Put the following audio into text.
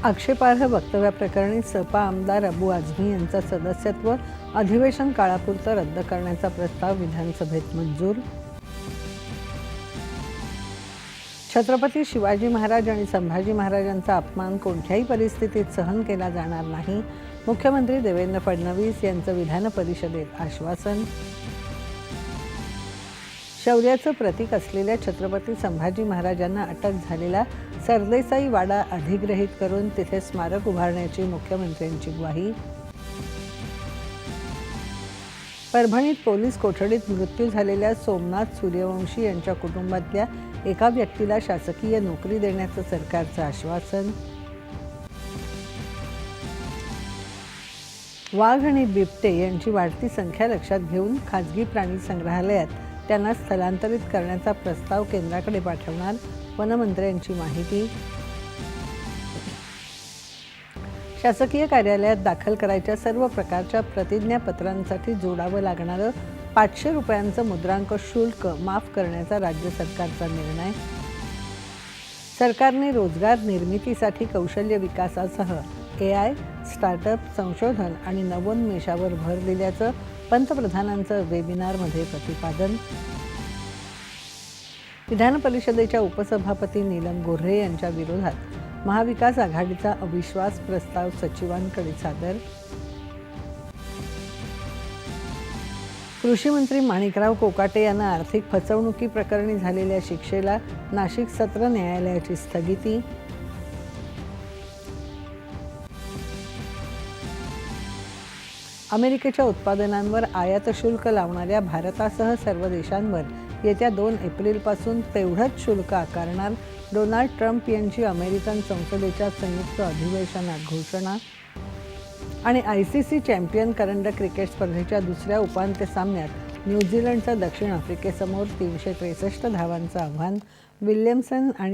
आक्षेपार्ह वक्तव्याप्रकरणी सपा आमदार अबू आझमी यांचं सदस्यत्व अधिवेशन काळापुरतं रद्द करण्याचा प्रस्ताव विधानसभेत मंजूर. छत्रपती शिवाजी महाराज आणि संभाजी महाराजांचा अपमान कोणत्याही परिस्थितीत सहन केला जाणार नाही, मुख्यमंत्री देवेंद्र फडणवीस यांचं विधान परिषदेत आश्वासन. शौर्याचं प्रतीक असलेल्या छत्रपती संभाजी महाराजांना अटक झालेला सरदेसाई वाडा अधिग्रहित करून तिथे स्मारक उभारण्याची मुख्यमंत्र्यांची ग्वाही. परभणीत पोलीस कोठडीत मृत्यू झालेल्या सोमनाथ सूर्यवंशी यांच्या कुटुंबातल्या एका व्यक्तीला शासकीय नोकरी देण्याचं सरकारचं आश्वासन. वाघ आणि बिबटे यांची वाढती संख्या लक्षात घेऊन खाजगी प्राणी संग्रहालयात त्यांना स्थलांतरित करण्याचा प्रस्ताव केंद्राकडे पाठवणार, वनमंत्र्यांची माहिती. शासकीय कार्यालयात दाखल करायच्या सर्व प्रकारच्या प्रतिज्ञापत्रांसाठी जोडावं लागणारं 500 रुपयांचं मुद्रांक शुल्क माफ करण्याचा राज्य सरकारचा निर्णय. सरकारने रोजगार निर्मितीसाठी कौशल्य विकासासह AI, स्टार्टअप, संशोधन आणि नवोन्मेषावर भर दिल्याचं पंतप्रधानांचं वेबिनारमध्ये प्रतिपादन. विधान परिषदेच्या उपसभापती नीलम गोऱ्हे यांच्या विरोधात महाविकास आघाडीचा अविश्वास प्रस्ताव सचिवांकडे सादर. कृषी मंत्री माणिकराव कोकाटे यांना आर्थिक फसवणुकीप्रकरणी झालेल्या शिक्षेला नाशिक सत्र न्यायालयाची स्थगिती. अमेरिकेच्या उत्पादनांवर आयात शुल्क लावणाऱ्या भारतासह सर्व देशांवर येत्या 2 एप्रिलपासून तेवढंच शुल्क आकारणार, डोनाल्ड ट्रम्प यांची अमेरिकन संसदेच्या संयुक्त अधिवेशनात घोषणा. आणि ICC चॅम्पियन करंडक क्रिकेट स्पर्धेच्या दुसऱ्या उपांत्य सामन्यात न्यूझीलंडचं दक्षिण आफ्रिकेसमोर 363 धावांचं आव्हान. विल्यमसन आणि